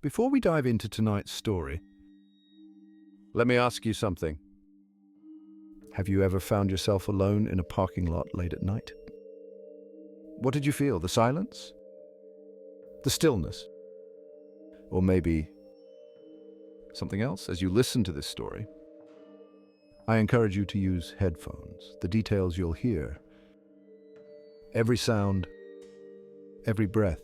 Before we dive into tonight's story, let me ask you something. Have you ever found yourself alone in a parking lot late at night? What did you feel? The silence? The stillness? Or maybe something else? As you listen to this story, I encourage you to use headphones. The details you'll hear, every sound, every breath,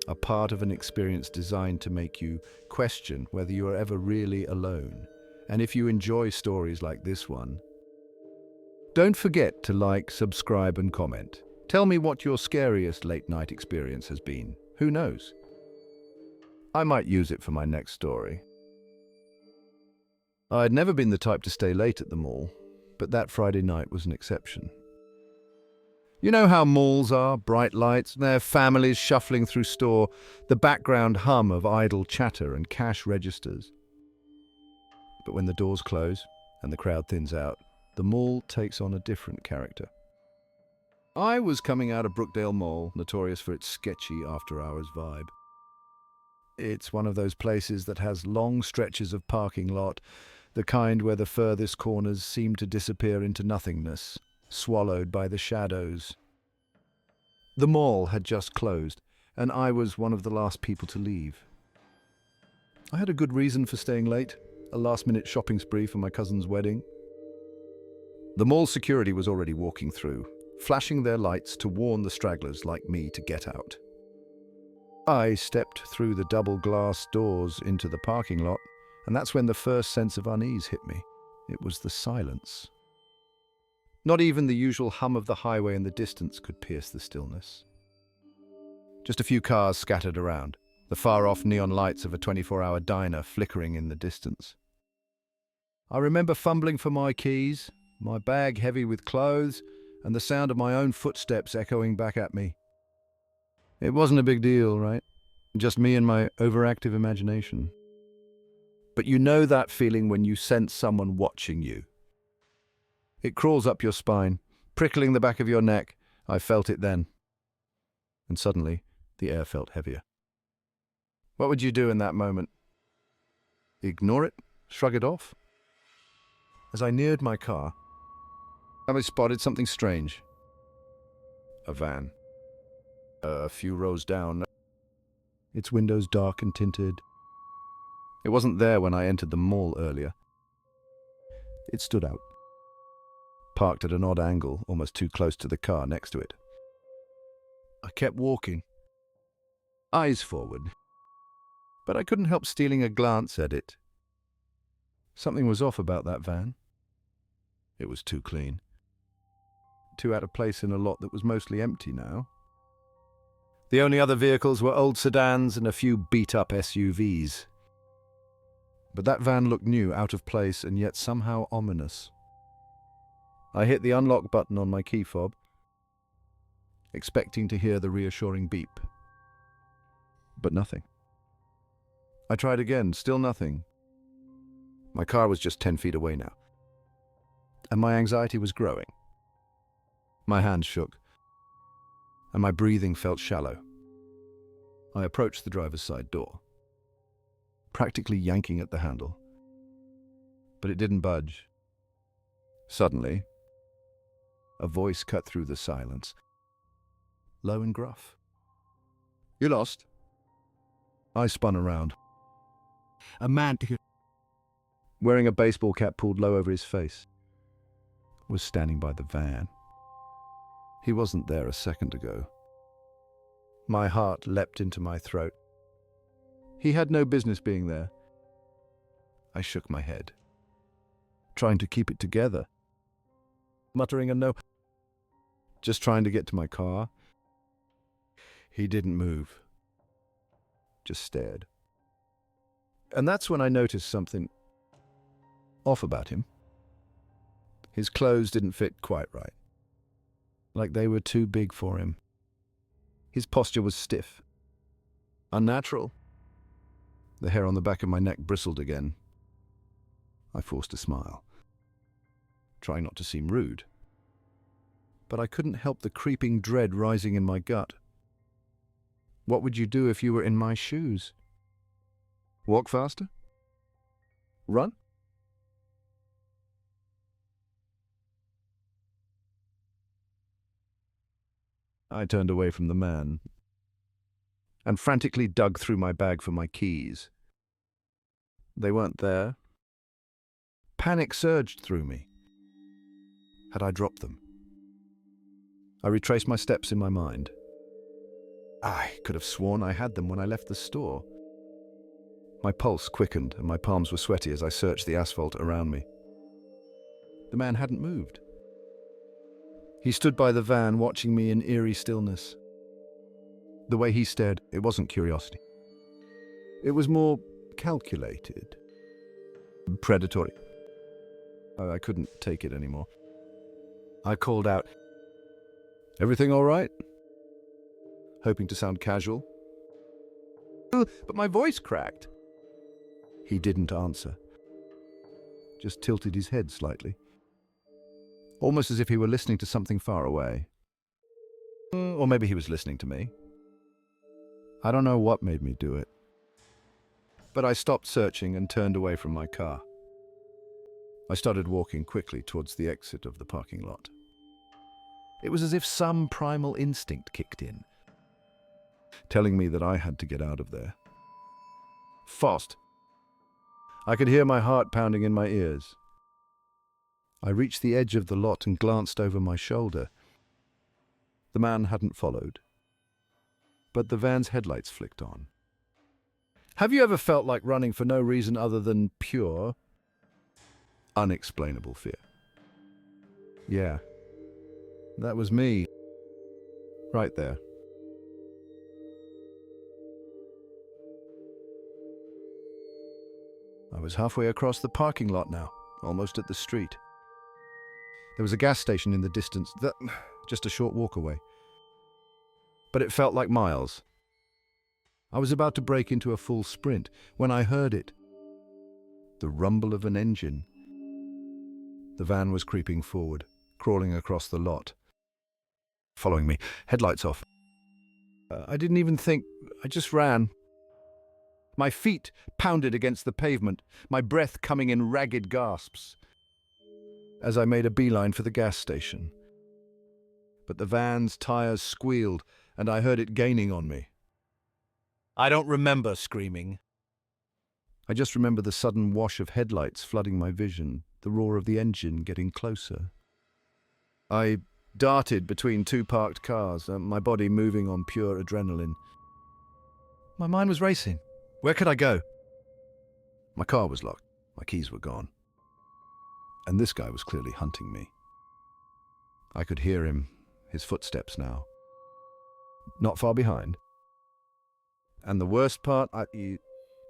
are part of an experience designed to make you question whether you are ever really alone. And if you enjoy stories like this one, don't forget to like, subscribe, and comment. Tell me what your scariest late-night experience has been. Who knows? I might use it for my next story. I'd never been the type to stay late at the mall, but that Friday night was an exception. You know how malls are, bright lights, their families shuffling through store, the background hum of idle chatter and cash registers. But when the doors close and the crowd thins out, the mall takes on a different character. I was coming out of Brookdale Mall, notorious for its sketchy after-hours vibe. It's one of those places that has long stretches of parking lot, the kind where the furthest corners seem to disappear into nothingness, swallowed by the shadows. The mall had just closed, and I was one of the last people to leave. I had a good reason for staying late, a last-minute shopping spree for my cousin's wedding. The mall security was already walking through, flashing their lights to warn the stragglers like me to get out. I stepped through the double glass doors into the parking lot, and that's when the first sense of unease hit me. It was the silence. Not even the usual hum of the highway in the distance could pierce the stillness. Just a few cars scattered around, the far-off neon lights of a 24-hour diner flickering in the distance. I remember fumbling for my keys, my bag heavy with clothes, and the sound of my own footsteps echoing back at me. It wasn't a big deal, right? Just me and my overactive imagination. But you know that feeling when you sense someone watching you. It crawls up your spine, prickling the back of your neck. I felt it then. And suddenly, the air felt heavier. What would you do in that moment? Ignore it? Shrug it off? As I neared my car, I spotted something strange. A van. A few rows down, its windows dark and tinted. It wasn't there when I entered the mall earlier. It stood out, parked at an odd angle, almost too close to the car next to it. I kept walking, eyes forward, but I couldn't help stealing a glance at it. Something was off about that van. It was too clean, too out of place in a lot that was mostly empty now. The only other vehicles were old sedans and a few beat-up SUVs. But that van looked new, out of place, and yet somehow ominous. I hit the unlock button on my key fob, expecting to hear the reassuring beep. But nothing. I tried again, still nothing. My car was just 10 feet away now, and my anxiety was growing. My hands shook, and my breathing felt shallow. I approached the driver's side door, practically yanking at the handle, but it didn't budge. Suddenly, a voice cut through the silence, low and gruff. "You lost?" I spun around. A man wearing a baseball cap pulled low over his face was standing by the van. He wasn't there a second ago. My heart leapt into my throat. He had no business being there. I shook my head, trying to keep it together, muttering a no, just trying to get to my car. He didn't move, just stared. And that's when I noticed something off about him. His clothes didn't fit quite right, like they were too big for him. His posture was stiff, unnatural. The hair on the back of my neck bristled again. I forced a smile, trying not to seem rude. But I couldn't help the creeping dread rising in my gut. What would you do if you were in my shoes? Walk faster? Run? I turned away from the man and frantically dug through my bag for my keys. They weren't there. Panic surged through me. Had I dropped them? I retraced my steps in my mind. I could have sworn I had them when I left the store. My pulse quickened and my palms were sweaty as I searched the asphalt around me. The man hadn't moved. He stood by the van watching me in eerie stillness. The way he stared, it wasn't curiosity. It was more calculated. Predatory. I couldn't take it anymore. I called out, "Everything all right?" Hoping to sound casual. But my voice cracked. He didn't answer. Just tilted his head slightly. Almost as if he were listening to something far away. Or maybe he was listening to me. I don't know what made me do it. But I stopped searching and turned away from my car. I started walking quickly towards the exit of the parking lot. It was as if some primal instinct kicked in, telling me that I had to get out of there. Fast. I could hear my heart pounding in my ears. I reached the edge of the lot and glanced over my shoulder. The man hadn't followed, but the van's headlights flicked on. Have you ever felt like running for no reason other than pure, unexplainable fear? Yeah, that was me, right there. I was halfway across the parking lot now, almost at the street. There was a gas station in the distance, just a short walk away. But it felt like miles. I was about to break into a full sprint when I heard it. The rumble of an engine. The van was creeping forward, crawling across the lot. Following me, headlights off. I didn't even think, I just ran. My feet pounded against the pavement, my breath coming in ragged gasps, as I made a beeline for the gas station. But the van's tires squealed, and I heard it gaining on me. I don't remember screaming. I just remember the sudden wash of headlights flooding my vision, the roar of the engine getting closer. I darted between two parked cars, my body moving on pure adrenaline. My mind was racing. Where could I go? My car was locked. My keys were gone. And this guy was clearly hunting me. I could hear him, his footsteps now. Not far behind. And the worst part, the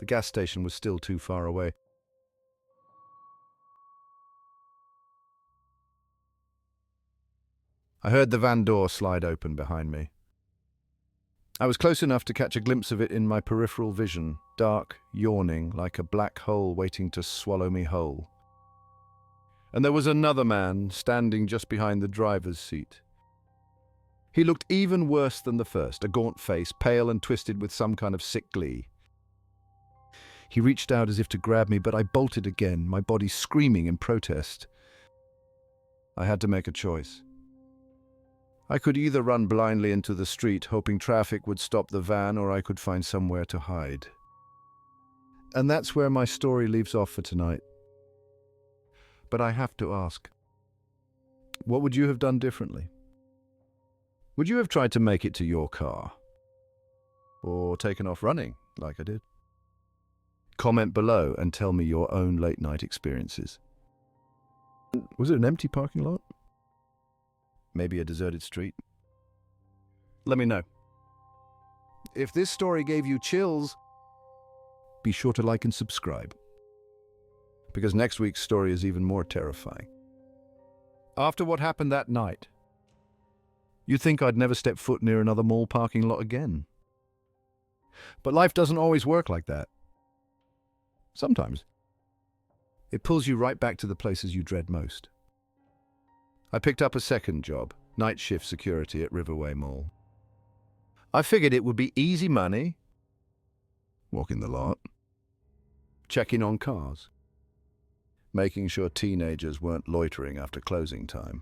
gas station was still too far away. I heard the van door slide open behind me. I was close enough to catch a glimpse of it in my peripheral vision, dark, yawning, like a black hole waiting to swallow me whole. And there was another man standing just behind the driver's seat. He looked even worse than the first, a gaunt face, pale and twisted with some kind of sick glee. He reached out as if to grab me, but I bolted again, my body screaming in protest. I had to make a choice. I could either run blindly into the street, hoping traffic would stop the van, or I could find somewhere to hide. And that's where my story leaves off for tonight. But I have to ask, what would you have done differently? Would you have tried to make it to your car? Or taken off running, like I did? Comment below and tell me your own late-night experiences. Was it an empty parking lot? Maybe a deserted street? Let me know. If this story gave you chills, be sure to like and subscribe, because next week's story is even more terrifying. After what happened that night, you'd think I'd never step foot near another mall parking lot again. But life doesn't always work like that. Sometimes it pulls you right back to the places you dread most. I picked up a second job, night shift security at Riverway Mall. I figured it would be easy money. Walking the lot, checking on cars, making sure teenagers weren't loitering after closing time.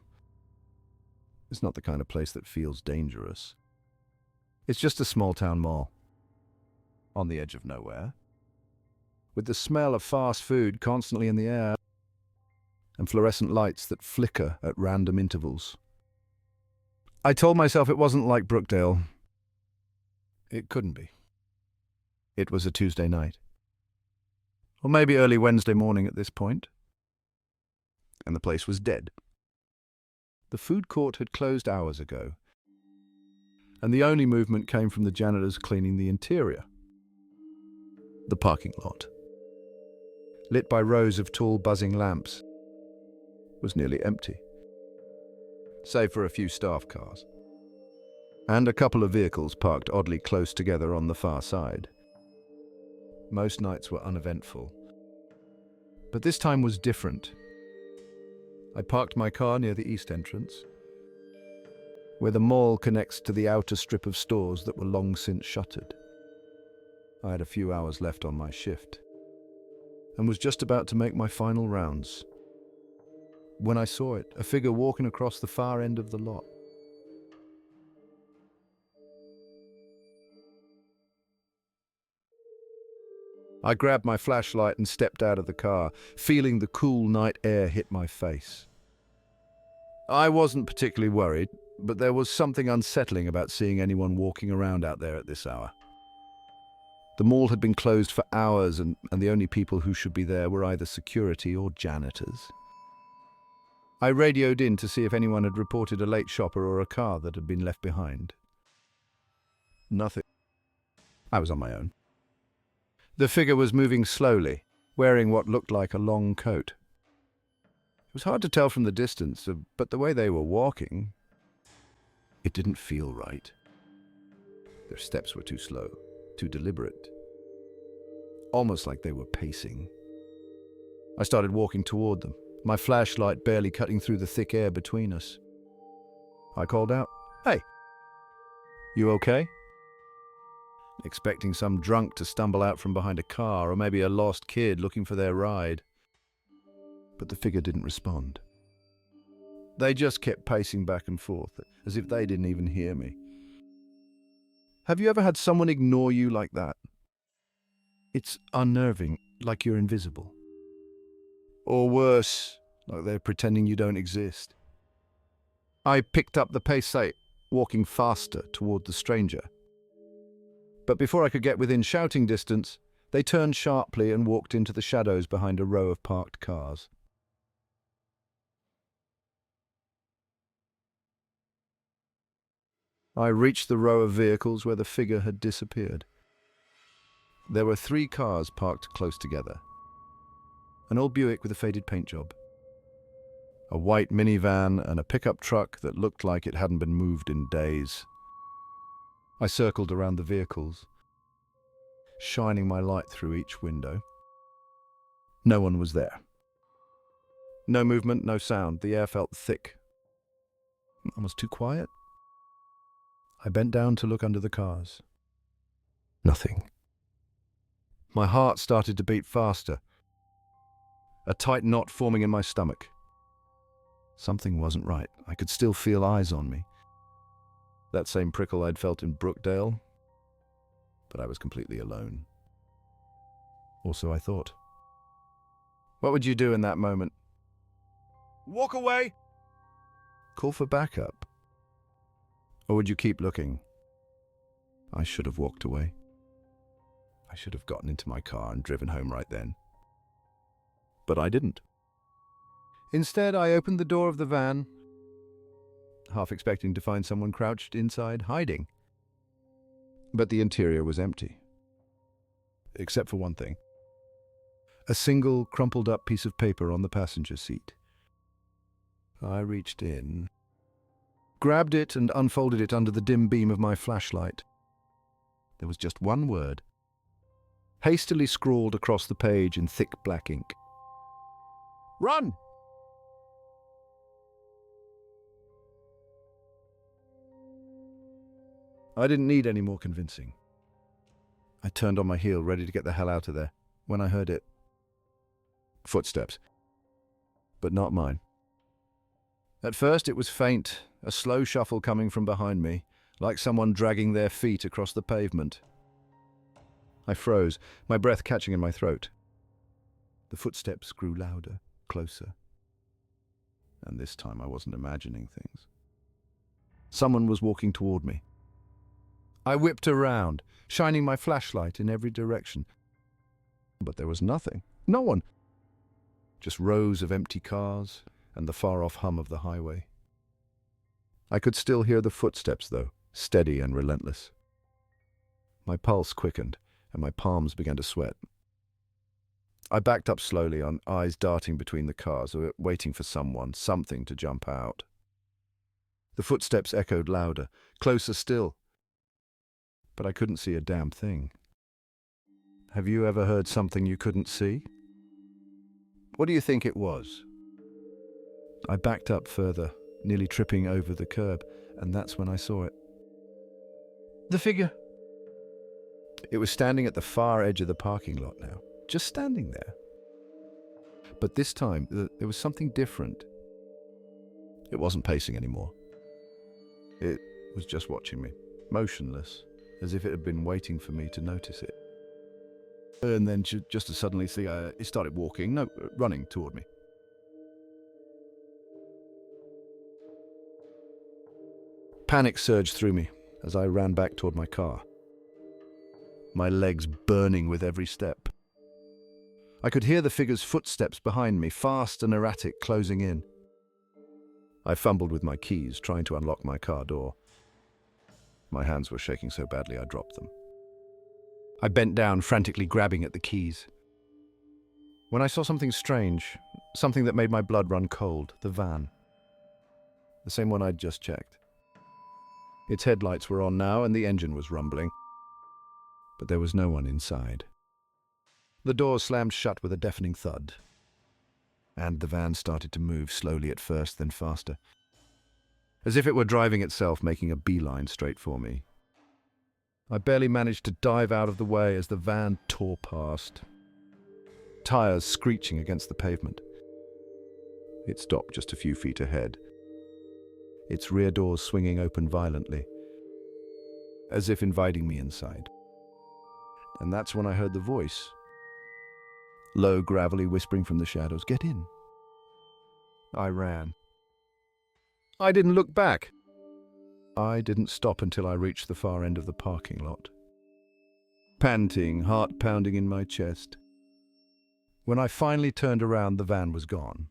It's not the kind of place that feels dangerous. It's just a small-town mall, on the edge of nowhere, with the smell of fast food constantly in the air and fluorescent lights that flicker at random intervals. I told myself it wasn't like Brookdale. It couldn't be. It was a Tuesday night, or maybe early Wednesday morning at this point, and the place was dead. The food court had closed hours ago, and the only movement came from the janitors cleaning the interior. The parking lot, lit by rows of tall buzzing lamps, was nearly empty, save for a few staff cars, and a couple of vehicles parked oddly close together on the far side. Most nights were uneventful, but this time was different. I parked my car near the east entrance, where the mall connects to the outer strip of stores that were long since shuttered. I had a few hours left on my shift, and was just about to make my final rounds, when I saw it, a figure walking across the far end of the lot. I grabbed my flashlight and stepped out of the car, feeling the cool night air hit my face. I wasn't particularly worried, but there was something unsettling about seeing anyone walking around out there at this hour. The mall had been closed for hours, and the only people who should be there were either security or janitors. I radioed in to see if anyone had reported a late shopper or a car that had been left behind. Nothing. I was on my own. The figure was moving slowly, wearing what looked like a long coat. It was hard to tell from the distance, but the way they were walking, it didn't feel right. Their steps were too slow, too deliberate, almost like they were pacing. I started walking toward them, my flashlight barely cutting through the thick air between us. I called out, "Hey, you okay?" Expecting some drunk to stumble out from behind a car, or maybe a lost kid looking for their ride. But the figure didn't respond. They just kept pacing back and forth, as if they didn't even hear me. Have you ever had someone ignore you like that? It's unnerving, like you're invisible. Or worse, like they're pretending you don't exist. I picked up the pace, walking faster toward the stranger. But before I could get within shouting distance, they turned sharply and walked into the shadows behind a row of parked cars. I reached the row of vehicles where the figure had disappeared. There were 3 cars parked close together. An old Buick with a faded paint job, a white minivan, and a pickup truck that looked like it hadn't been moved in days. I circled around the vehicles, shining my light through each window. No one was there. No movement, no sound. The air felt thick, almost too quiet. I bent down to look under the cars. Nothing. My heart started to beat faster, a tight knot forming in my stomach. Something wasn't right. I could still feel eyes on me. That same prickle I'd felt in Brookdale, but I was completely alone. Or so I thought. What would you do in that moment? Walk away? Call for backup? Or would you keep looking? I should have walked away. I should have gotten into my car and driven home right then. But I didn't. Instead, I opened the door of the van, half expecting to find someone crouched inside, hiding. But the interior was empty. Except for one thing. A single crumpled up piece of paper on the passenger seat. I reached in, grabbed it and unfolded it under the dim beam of my flashlight. There was just one word, hastily scrawled across the page in thick black ink. Run! I didn't need any more convincing. I turned on my heel, ready to get the hell out of there, when I heard it. Footsteps. But not mine. At first it was faint, a slow shuffle coming from behind me, like someone dragging their feet across the pavement. I froze, my breath catching in my throat. The footsteps grew louder, closer. And this time I wasn't imagining things. Someone was walking toward me. I whipped around, shining my flashlight in every direction. But there was nothing. No one. Just rows of empty cars and the far-off hum of the highway. I could still hear the footsteps, though, steady and relentless. My pulse quickened, and my palms began to sweat. I backed up slowly, on eyes darting between the cars, waiting for something to jump out. The footsteps echoed louder, closer still. But I couldn't see a damn thing. Have you ever heard something you couldn't see? What do you think it was? I backed up further, nearly tripping over the curb, and that's when I saw it. The figure. It was standing at the far edge of the parking lot now, just standing there. But this time, there was something different. It wasn't pacing anymore. It was just watching me, motionless, as if it had been waiting for me to notice it. And then just to suddenly see, it started running toward me. Panic surged through me as I ran back toward my car, my legs burning with every step. I could hear the figure's footsteps behind me, fast and erratic, closing in. I fumbled with my keys, trying to unlock my car door. My hands were shaking so badly I dropped them. I bent down, frantically grabbing at the keys. When I saw something strange, something that made my blood run cold, the van. The same one I'd just checked. Its headlights were on now and the engine was rumbling. But there was no one inside. The door slammed shut with a deafening thud. And the van started to move, slowly at first, then faster. As if it were driving itself, making a beeline straight for me. I barely managed to dive out of the way as the van tore past, tires screeching against the pavement. It stopped just a few feet ahead, its rear doors swinging open violently, as if inviting me inside. And that's when I heard the voice, low, gravelly, whispering from the shadows, "Get in." I ran. I didn't look back. I didn't stop until I reached the far end of the parking lot. Panting, heart pounding in my chest. When I finally turned around, the van was gone.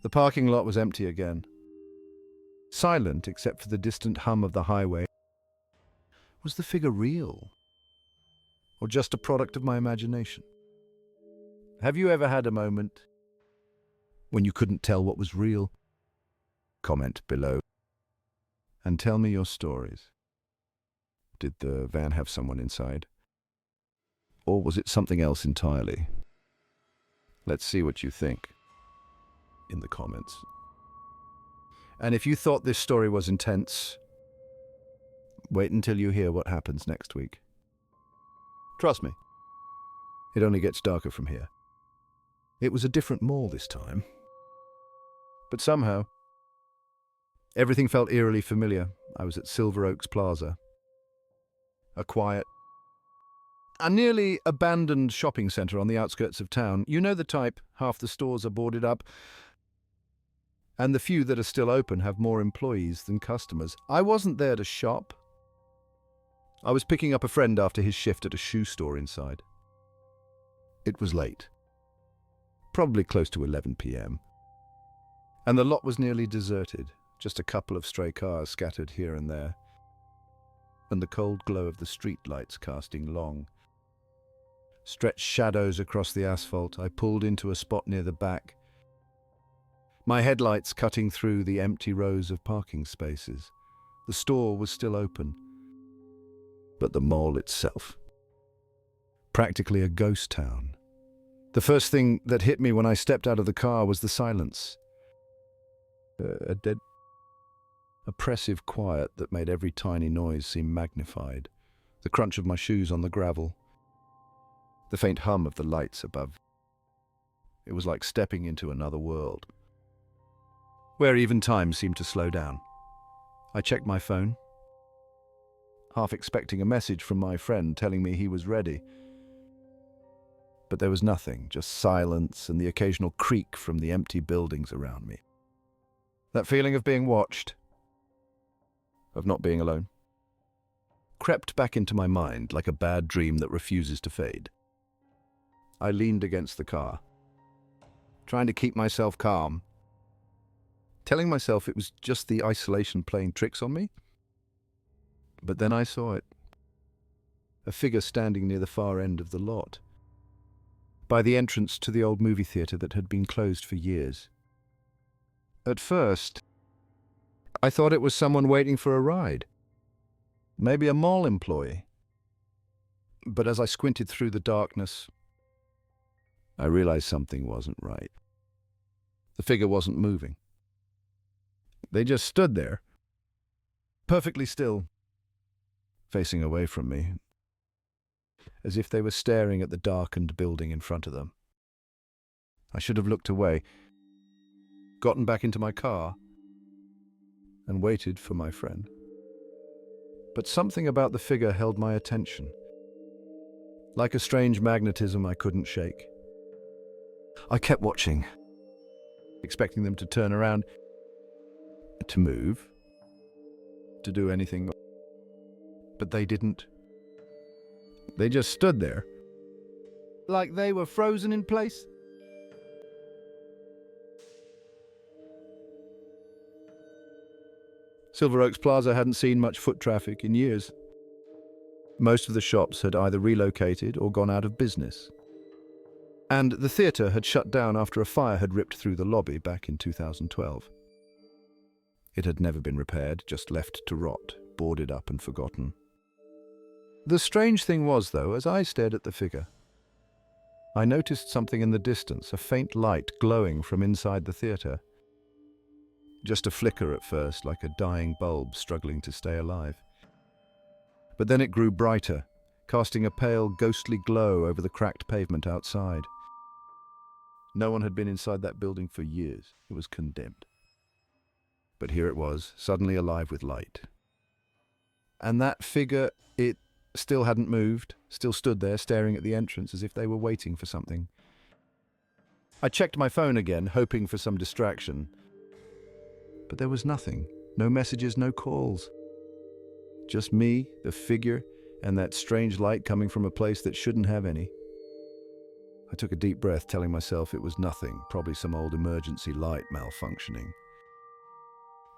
The parking lot was empty again. Silent except for the distant hum of the highway. Was the figure real? Or just a product of my imagination? Have you ever had a moment when you couldn't tell what was real? Comment below. And tell me your stories. Did the van have someone inside? Or was it something else entirely? Let's see what you think in the comments. And if you thought this story was intense, wait until you hear what happens next week. Trust me, it only gets darker from here. It was a different mall this time. But somehow, everything felt eerily familiar. I was at Silver Oaks Plaza. A quiet, a nearly abandoned shopping centre on the outskirts of town. You know the type, half the stores are boarded up, and the few that are still open have more employees than customers. I wasn't there to shop. I was picking up a friend after his shift at a shoe store inside. It was late, probably close to 11 p.m, and the lot was nearly deserted. Just a couple of stray cars scattered here and there, and the cold glow of the street lights casting long, stretched shadows across the asphalt. I pulled into a spot near the back, my headlights cutting through the empty rows of parking spaces. The store was still open, but the mall itself, practically a ghost town. The first thing that hit me when I stepped out of the car was the silence. Oppressive quiet that made every tiny noise seem magnified. The crunch of my shoes on the gravel. The faint hum of the lights above. It was like stepping into another world, where even time seemed to slow down. I checked my phone, half expecting a message from my friend telling me he was ready. But there was nothing, just silence and the occasional creak from the empty buildings around me. That feeling of being watched, of not being alone, crept back into my mind like a bad dream that refuses to fade. I leaned against the car, trying to keep myself calm, telling myself it was just the isolation playing tricks on me. But then I saw it. A figure standing near the far end of the lot, by the entrance to the old movie theater that had been closed for years. At first, I thought it was someone waiting for a ride. Maybe a mall employee. But as I squinted through the darkness, I realized something wasn't right. The figure wasn't moving. They just stood there, perfectly still, facing away from me, as if they were staring at the darkened building in front of them. I should have looked away, gotten back into my car, and waited for my friend. But something about the figure held my attention, like a strange magnetism I couldn't shake. I kept watching, expecting them to turn around, to move, to do anything. But they didn't. They just stood there, like they were frozen in place. Silver Oaks Plaza hadn't seen much foot traffic in years. Most of the shops had either relocated or gone out of business. And the theatre had shut down after a fire had ripped through the lobby back in 2012. It had never been repaired, just left to rot, boarded up and forgotten. The strange thing was, though, as I stared at the figure, I noticed something in the distance, a faint light glowing from inside the theatre. Just a flicker at first, like a dying bulb struggling to stay alive. But then it grew brighter, casting a pale, ghostly glow over the cracked pavement outside. No one had been inside that building for years. It was condemned. But here it was, suddenly alive with light. And that figure, it still hadn't moved, still stood there staring at the entrance as if they were waiting for something. I checked my phone again, hoping for some distraction. But there was nothing. No messages, no calls. Just me, the figure, and that strange light coming from a place that shouldn't have any. I took a deep breath, telling myself it was nothing, probably some old emergency light malfunctioning.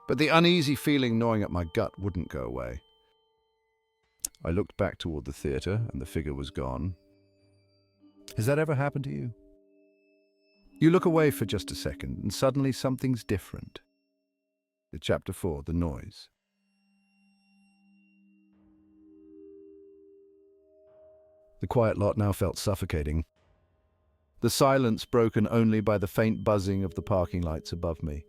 But the uneasy feeling gnawing at my gut wouldn't go away. I looked back toward the theatre, and the figure was gone. Has that ever happened to you? You look away for just a second, and suddenly something's different. Chapter 4, The Noise. The quiet lot now felt suffocating. The silence broken only by the faint buzzing of the parking lights above me.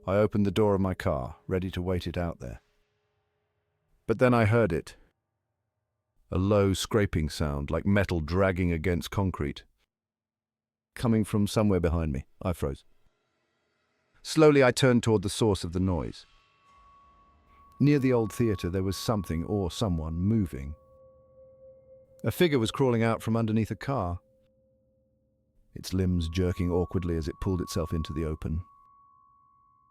I opened the door of my car, ready to wait it out there. But then I heard it. A low scraping sound, like metal dragging against concrete. Coming from somewhere behind me. I froze. Slowly I turned toward the source of the noise. Near the old theatre there was something or someone moving. A figure was crawling out from underneath a car, its limbs jerking awkwardly as it pulled itself into the open.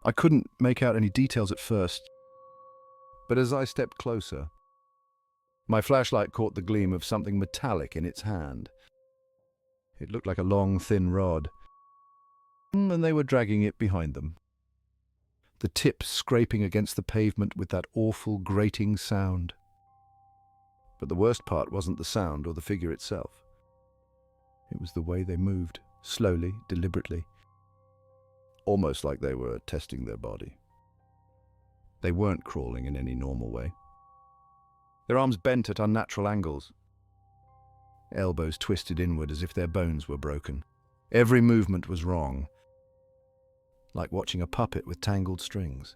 I couldn't make out any details at first, but as I stepped closer, my flashlight caught the gleam of something metallic in its hand. It looked like a long, thin rod, and they were dragging it behind them. The tip scraping against the pavement with that awful, grating sound. But the worst part wasn't the sound or the figure itself. It was the way they moved, slowly, deliberately, almost like they were testing their body. They weren't crawling in any normal way. Their arms bent at unnatural angles, elbows twisted inward as if their bones were broken. Every movement was wrong, like watching a puppet with tangled strings.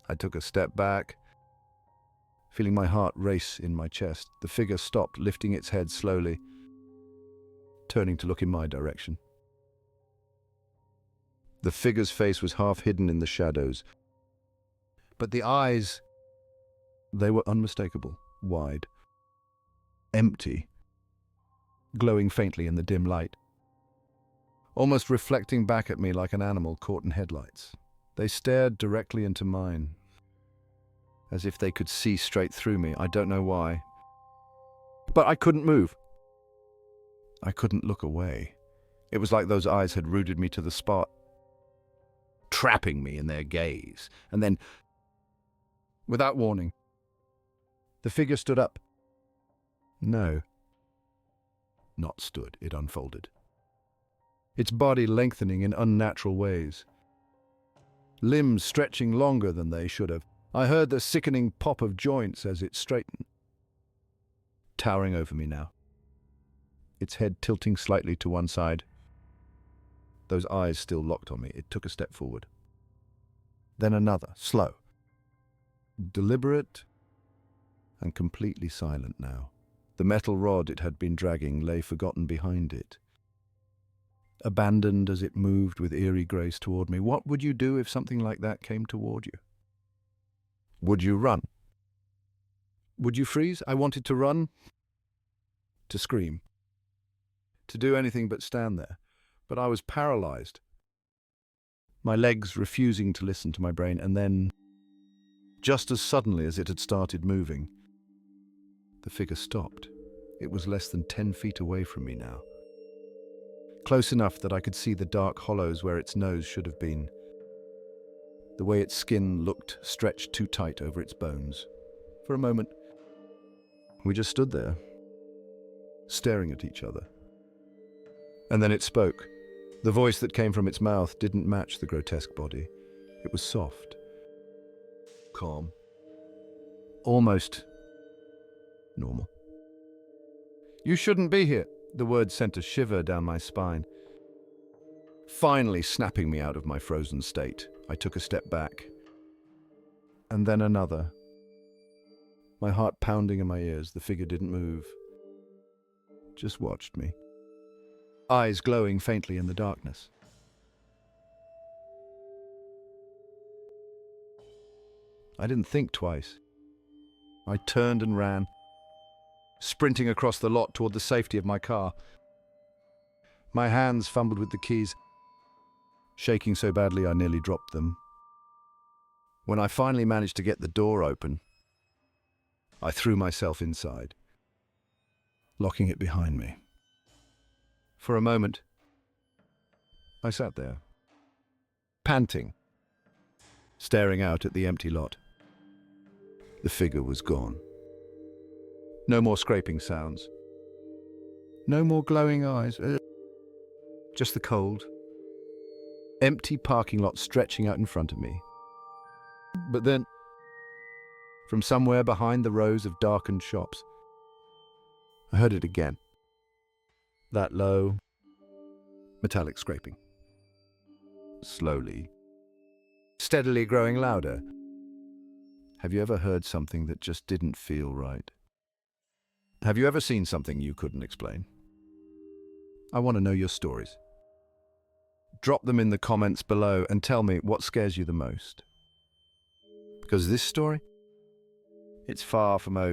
I took a step back, feeling my heart race in my chest. The figure stopped, lifting its head slowly, turning to look in my direction. The figure's face was half hidden in the shadows, but the eyes, they were unmistakable, wide, empty, glowing faintly in the dim light, almost reflecting back at me like an animal caught in headlights. They stared directly into mine, as if they could see straight through me. I don't know why. But I couldn't move. I couldn't look away. It was like those eyes had rooted me to the spot, trapping me in their gaze. And then, without warning, the figure stood up. No. Not stood, it unfolded. Its body lengthening in unnatural ways. Limbs stretching longer than they should have. I heard the sickening pop of joints as it straightened. Towering over me now, its head tilting slightly to one side. Those eyes still locked on me. It took a step forward. Then another, slow, deliberate, and completely silent now. The metal rod it had been dragging lay forgotten behind it, abandoned as it moved with eerie grace toward me. What would you do if something like that came toward you? Would you run? Would you freeze? I wanted to run, to scream, to do anything but stand there. But I was paralyzed, my legs refusing to listen to my brain. And then, just as suddenly as it had started moving, the figure stopped. It was less than 10 feet away from me now, close enough that I could see the dark hollows where its nose should have been, the way its skin looked stretched too tight over its bones. For a moment, we just stood there, staring at each other. And then it spoke. The voice that came from its mouth didn't match the grotesque body. It was soft, calm, almost normal. "You shouldn't be here." The words sent a shiver down my spine, finally snapping me out of my frozen state. I took a step back, and then another. My heart pounding in my ears. The figure didn't move, just watched me, eyes glowing faintly in the darkness. I didn't think twice. I turned and ran, sprinting across the lot toward the safety of my car. My hands fumbled with the keys, shaking so badly I nearly dropped them. When I finally managed to get the door open, I threw myself inside, locking it behind me. For a moment, I sat there, panting, staring out at the empty lot. The figure was gone. No more scraping sounds. No more glowing eyes. Just the cold, empty parking lot stretching out in front of me. But then, from somewhere behind the rows of darkened shops, I heard it again. That low, metallic scraping. Slowly, steadily growing louder. Have you ever heard something that just didn't feel right? Have you ever seen something you couldn't explain? I want to know your stories. Drop them in the comments below and tell me what scares you the most. Because this story, it's far from over.